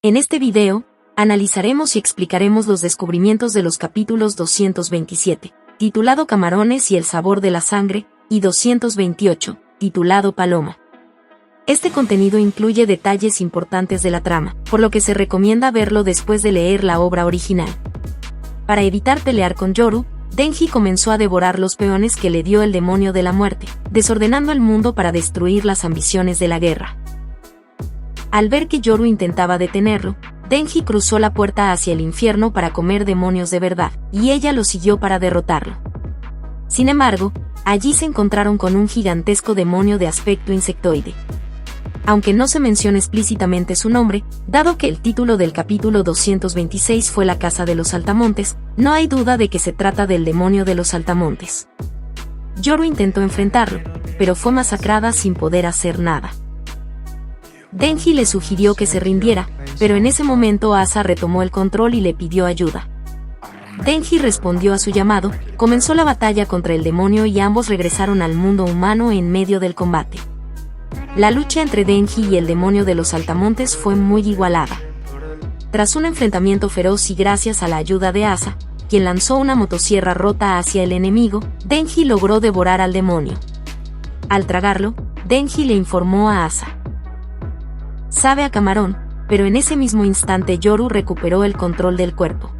En este video, analizaremos y explicaremos los descubrimientos de los capítulos 227, titulado Camarones y el sabor de la sangre, y 228, titulado Paloma. Este contenido incluye detalles importantes de la trama, por lo que se recomienda verlo después de leer la obra original. Para evitar pelear con Yoru, Denji comenzó a devorar los peones que le dio el demonio de la muerte, desordenando el mundo para destruir las ambiciones de la guerra. Al ver que Yoru intentaba detenerlo, Denji cruzó la puerta hacia el infierno para comer demonios de verdad, y ella lo siguió para derrotarlo. Sin embargo, allí se encontraron con un gigantesco demonio de aspecto insectoide. Aunque no se menciona explícitamente su nombre, dado que el título del capítulo 226 fue La Casa de los Saltamontes, no hay duda de que se trata del demonio de los Saltamontes. Yoru intentó enfrentarlo, pero fue masacrada sin poder hacer nada. Denji le sugirió que se rindiera, pero en ese momento Asa retomó el control y le pidió ayuda. Denji respondió a su llamado, comenzó la batalla contra el demonio y ambos regresaron al mundo humano en medio del combate. La lucha entre Denji y el demonio de los Saltamontes fue muy igualada. Tras un enfrentamiento feroz y gracias a la ayuda de Asa, quien lanzó una motosierra rota hacia el enemigo, Denji logró devorar al demonio. Al tragarlo, Denji le informó a Asa: "Sabe a camarón", pero en ese mismo instante Yoru recuperó el control del cuerpo.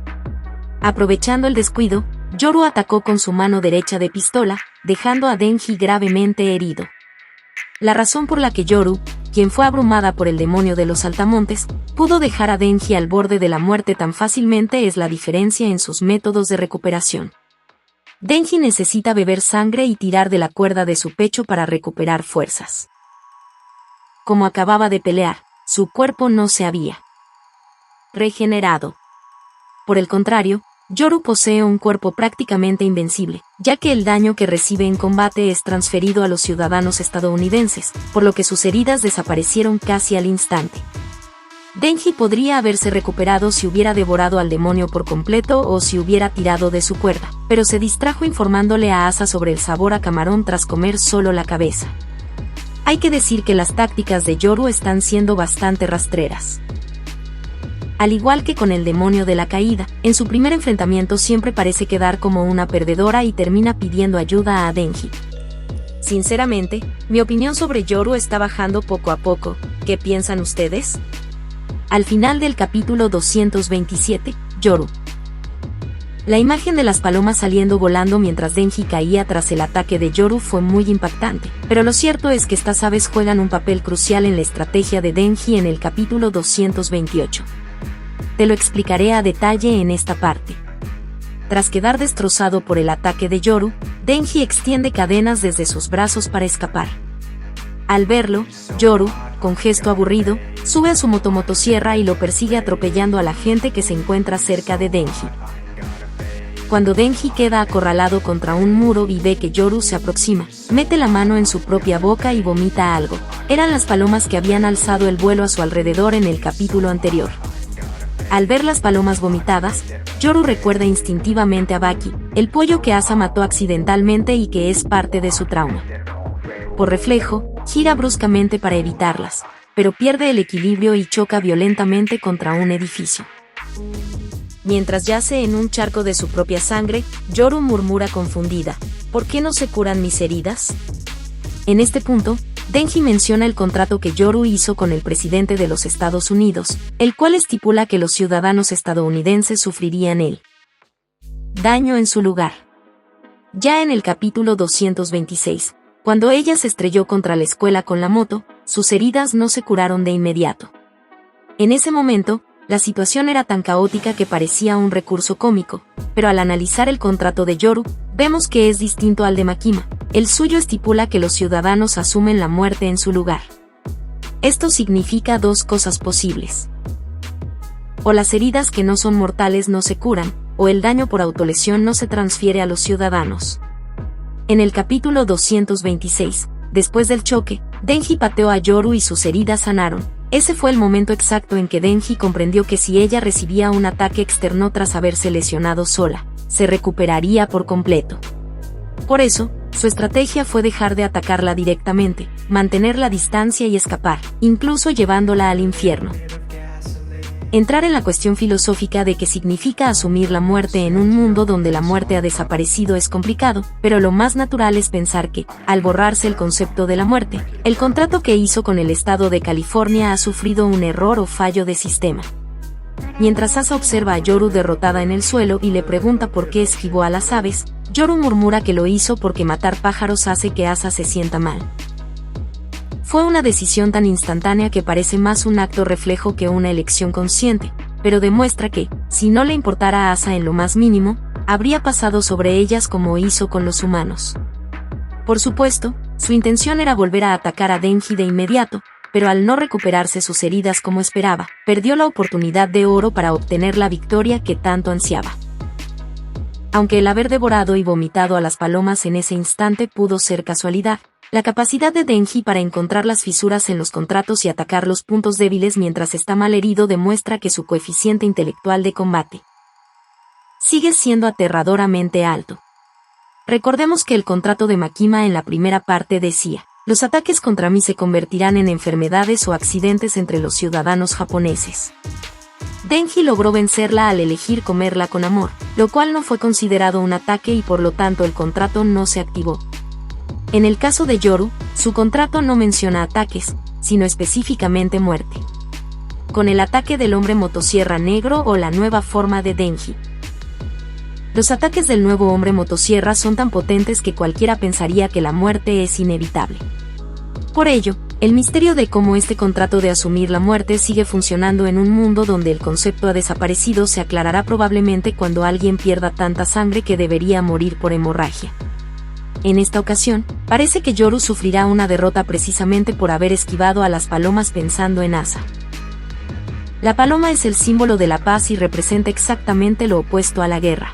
Aprovechando el descuido, Yoru atacó con su mano derecha de pistola, dejando a Denji gravemente herido. La razón por la que Yoru, quien fue abrumada por el demonio de los Saltamontes, pudo dejar a Denji al borde de la muerte tan fácilmente es la diferencia en sus métodos de recuperación. Denji necesita beber sangre y tirar de la cuerda de su pecho para recuperar fuerzas. Como acababa de pelear, su cuerpo no se había regenerado. Por el contrario, Yoru posee un cuerpo prácticamente invencible, ya que el daño que recibe en combate es transferido a los ciudadanos estadounidenses, por lo que sus heridas desaparecieron casi al instante. Denji podría haberse recuperado si hubiera devorado al demonio por completo o si hubiera tirado de su cuerda, pero se distrajo informándole a Asa sobre el sabor a camarón tras comer solo la cabeza. Hay que decir que las tácticas de Yoru están siendo bastante rastreras. Al igual que con el demonio de la caída, en su primer enfrentamiento siempre parece quedar como una perdedora y termina pidiendo ayuda a Denji. Sinceramente, mi opinión sobre Yoru está bajando poco a poco. ¿Qué piensan ustedes? Al final del capítulo 227, Yoru. La imagen de las palomas saliendo volando mientras Denji caía tras el ataque de Yoru fue muy impactante, pero lo cierto es que estas aves juegan un papel crucial en la estrategia de Denji en el capítulo 228. Te lo explicaré a detalle en esta parte. Tras quedar destrozado por el ataque de Yoru, Denji extiende cadenas desde sus brazos para escapar. Al verlo, Yoru, con gesto aburrido, sube a su motosierra y lo persigue atropellando a la gente que se encuentra cerca de Denji. Cuando Denji queda acorralado contra un muro y ve que Yoru se aproxima, mete la mano en su propia boca y vomita algo. Eran las palomas que habían alzado el vuelo a su alrededor en el capítulo anterior. Al ver las palomas vomitadas, Yoru recuerda instintivamente a Baki, el pollo que Asa mató accidentalmente y que es parte de su trauma. Por reflejo, gira bruscamente para evitarlas, pero pierde el equilibrio y choca violentamente contra un edificio. Mientras yace en un charco de su propia sangre, Yoru murmura confundida: ¿por qué no se curan mis heridas? En este punto, Denji menciona el contrato que Yoru hizo con el presidente de los Estados Unidos, el cual estipula que los ciudadanos estadounidenses sufrirían el daño en su lugar. Ya en el capítulo 226, cuando ella se estrelló contra la escuela con la moto, sus heridas no se curaron de inmediato. En ese momento, la situación era tan caótica que parecía un recurso cómico, pero al analizar el contrato de Yoru, vemos que es distinto al de Makima. El suyo estipula que los ciudadanos asumen la muerte en su lugar. Esto significa dos cosas posibles. O las heridas que no son mortales no se curan, o el daño por autolesión no se transfiere a los ciudadanos. En el capítulo 226, después del choque, Denji pateó a Yoru y sus heridas sanaron. Ese fue el momento exacto en que Denji comprendió que si ella recibía un ataque externo tras haberse lesionado sola, se recuperaría por completo. Por eso, su estrategia fue dejar de atacarla directamente, mantener la distancia y escapar, incluso llevándola al infierno. Entrar en la cuestión filosófica de qué significa asumir la muerte en un mundo donde la muerte ha desaparecido es complicado, pero lo más natural es pensar que, al borrarse el concepto de la muerte, el contrato que hizo con el estado de California ha sufrido un error o fallo de sistema. Mientras Asa observa a Yoru derrotada en el suelo y le pregunta por qué esquivó a las aves, Yoru murmura que lo hizo porque matar pájaros hace que Asa se sienta mal. Fue una decisión tan instantánea que parece más un acto reflejo que una elección consciente, pero demuestra que, si no le importara a Asa en lo más mínimo, habría pasado sobre ellas como hizo con los humanos. Por supuesto, su intención era volver a atacar a Denji de inmediato, pero al no recuperarse sus heridas como esperaba, perdió la oportunidad de oro para obtener la victoria que tanto ansiaba. Aunque el haber devorado y vomitado a las palomas en ese instante pudo ser casualidad, la capacidad de Denji para encontrar las fisuras en los contratos y atacar los puntos débiles mientras está mal herido demuestra que su coeficiente intelectual de combate sigue siendo aterradoramente alto. Recordemos que el contrato de Makima en la primera parte decía: los ataques contra mí se convertirán en enfermedades o accidentes entre los ciudadanos japoneses. Denji logró vencerla al elegir comerla con amor, lo cual no fue considerado un ataque y por lo tanto el contrato no se activó. En el caso de Yoru, su contrato no menciona ataques, sino específicamente muerte. Con el ataque del hombre motosierra negro o la nueva forma de Denji. Los ataques del nuevo hombre motosierra son tan potentes que cualquiera pensaría que la muerte es inevitable. Por ello, el misterio de cómo este contrato de asumir la muerte sigue funcionando en un mundo donde el concepto ha desaparecido se aclarará probablemente cuando alguien pierda tanta sangre que debería morir por hemorragia. En esta ocasión, parece que Yoru sufrirá una derrota precisamente por haber esquivado a las palomas pensando en Asa. La paloma es el símbolo de la paz y representa exactamente lo opuesto a la guerra.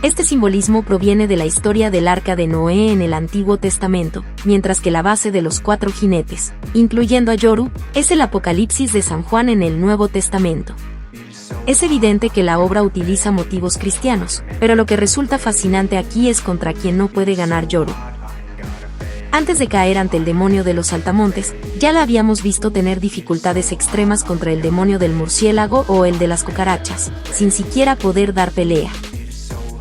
Este simbolismo proviene de la historia del Arca de Noé en el Antiguo Testamento, mientras que la base de los 4 jinetes, incluyendo a Yoru, es el Apocalipsis de San Juan en el Nuevo Testamento. Es evidente que la obra utiliza motivos cristianos, pero lo que resulta fascinante aquí es contra quien no puede ganar Yoru. Antes de caer ante el demonio de los saltamontes, ya la habíamos visto tener dificultades extremas contra el demonio del murciélago o el de las cucarachas, sin siquiera poder dar pelea.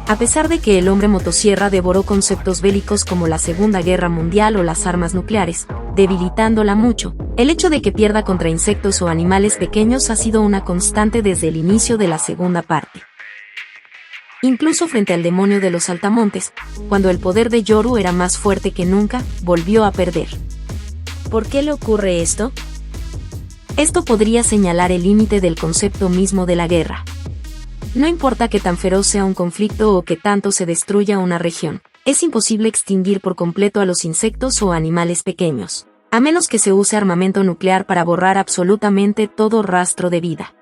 A pesar de que el hombre motosierra devoró conceptos bélicos como la Segunda Guerra Mundial o las armas nucleares, debilitándola mucho, el hecho de que pierda contra insectos o animales pequeños ha sido una constante desde el inicio de la segunda parte. Incluso frente al demonio de los saltamontes, cuando el poder de Yoru era más fuerte que nunca, volvió a perder. ¿Por qué le ocurre esto? Esto podría señalar el límite del concepto mismo de la guerra. No importa que tan feroz sea un conflicto o que tanto se destruya una región, es imposible extinguir por completo a los insectos o animales pequeños, a menos que se use armamento nuclear para borrar absolutamente todo rastro de vida.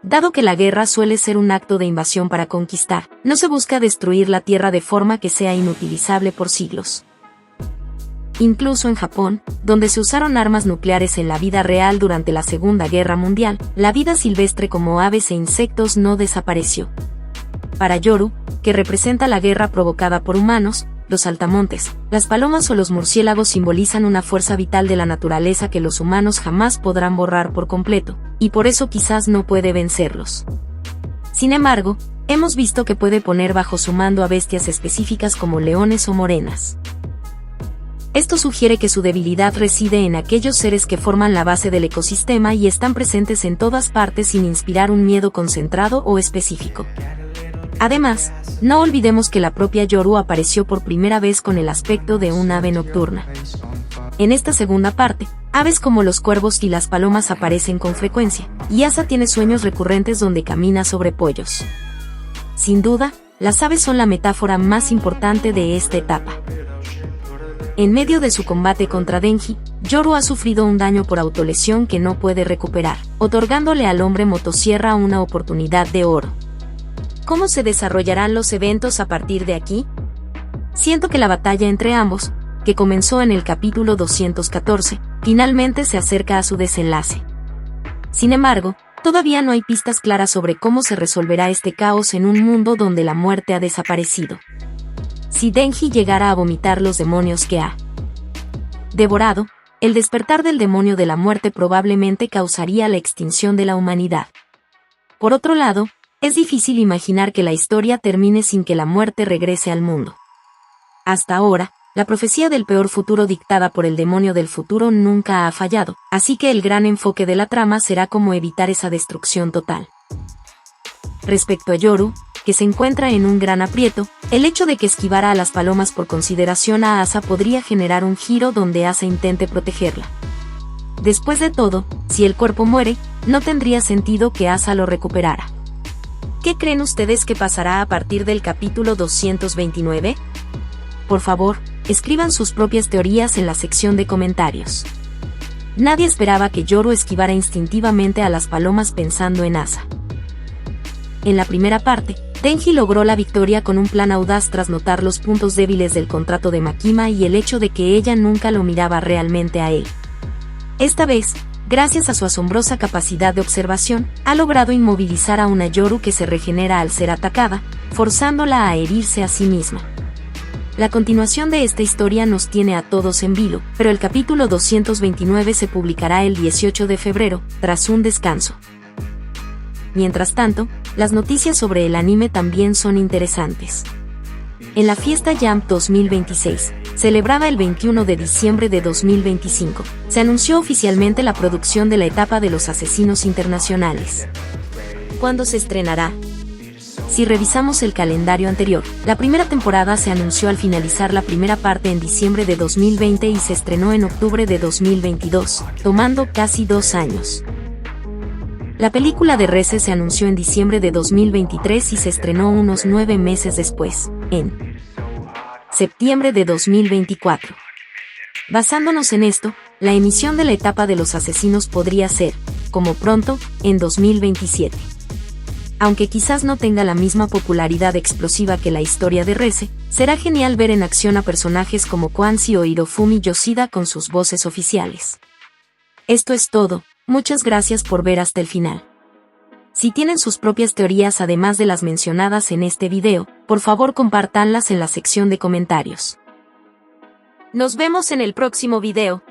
Dado que la guerra suele ser un acto de invasión para conquistar, no se busca destruir la tierra de forma que sea inutilizable por siglos. Incluso en Japón, donde se usaron armas nucleares en la vida real durante la Segunda Guerra Mundial, la vida silvestre como aves e insectos no desapareció. Para Yoru, que representa la guerra provocada por humanos, los saltamontes, las palomas o los murciélagos simbolizan una fuerza vital de la naturaleza que los humanos jamás podrán borrar por completo, y por eso quizás no puede vencerlos. Sin embargo, hemos visto que puede poner bajo su mando a bestias específicas como leones o morenas. Esto sugiere que su debilidad reside en aquellos seres que forman la base del ecosistema y están presentes en todas partes sin inspirar un miedo concentrado o específico. Además, no olvidemos que la propia Yoru apareció por primera vez con el aspecto de un ave nocturna. En esta segunda parte, aves como los cuervos y las palomas aparecen con frecuencia, y Asa tiene sueños recurrentes donde camina sobre pollos. Sin duda, las aves son la metáfora más importante de esta etapa. En medio de su combate contra Denji, Yoru ha sufrido un daño por autolesión que no puede recuperar, otorgándole al hombre motosierra una oportunidad de oro. ¿Cómo se desarrollarán los eventos a partir de aquí? Siento que la batalla entre ambos, que comenzó en el capítulo 214, finalmente se acerca a su desenlace. Sin embargo, todavía no hay pistas claras sobre cómo se resolverá este caos en un mundo donde la muerte ha desaparecido. Si Denji llegara a vomitar los demonios que ha devorado, el despertar del demonio de la muerte probablemente causaría la extinción de la humanidad. Por otro lado, es difícil imaginar que la historia termine sin que la muerte regrese al mundo. Hasta ahora, la profecía del peor futuro dictada por el demonio del futuro nunca ha fallado, así que el gran enfoque de la trama será cómo evitar esa destrucción total. Respecto a Yoru, que se encuentra en un gran aprieto, el hecho de que esquivara a las palomas por consideración a Asa podría generar un giro donde Asa intente protegerla. Después de todo, si el cuerpo muere, no tendría sentido que Asa lo recuperara. ¿Qué creen ustedes que pasará a partir del capítulo 229? Por favor, escriban sus propias teorías en la sección de comentarios. Nadie esperaba que Yoru esquivara instintivamente a las palomas pensando en Asa. En la primera parte, Denji logró la victoria con un plan audaz tras notar los puntos débiles del contrato de Makima y el hecho de que ella nunca lo miraba realmente a él. Esta vez, gracias a su asombrosa capacidad de observación, ha logrado inmovilizar a una Yoru que se regenera al ser atacada, forzándola a herirse a sí misma. La continuación de esta historia nos tiene a todos en vilo, pero el capítulo 229 se publicará el 18 de febrero, tras un descanso. Mientras tanto, las noticias sobre el anime también son interesantes. En la fiesta Jump 2026, celebrada el 21 de diciembre de 2025, se anunció oficialmente la producción de la etapa de los asesinos internacionales. ¿Cuándo se estrenará? Si revisamos el calendario anterior, la primera temporada se anunció al finalizar la primera parte en diciembre de 2020 y se estrenó en octubre de 2022, tomando casi 2 años. La película de Re:Ze se anunció en diciembre de 2023 y se estrenó unos 9 meses después, en septiembre de 2024. Basándonos en esto, la emisión de la etapa de los asesinos podría ser, como pronto, en 2027. Aunque quizás no tenga la misma popularidad explosiva que la historia de Re:Ze, será genial ver en acción a personajes como Kwanzi o Hirofumi Yoshida con sus voces oficiales. Esto es todo, muchas gracias por ver hasta el final. Si tienen sus propias teorías además de las mencionadas en este video, por favor compártanlas en la sección de comentarios. Nos vemos en el próximo video.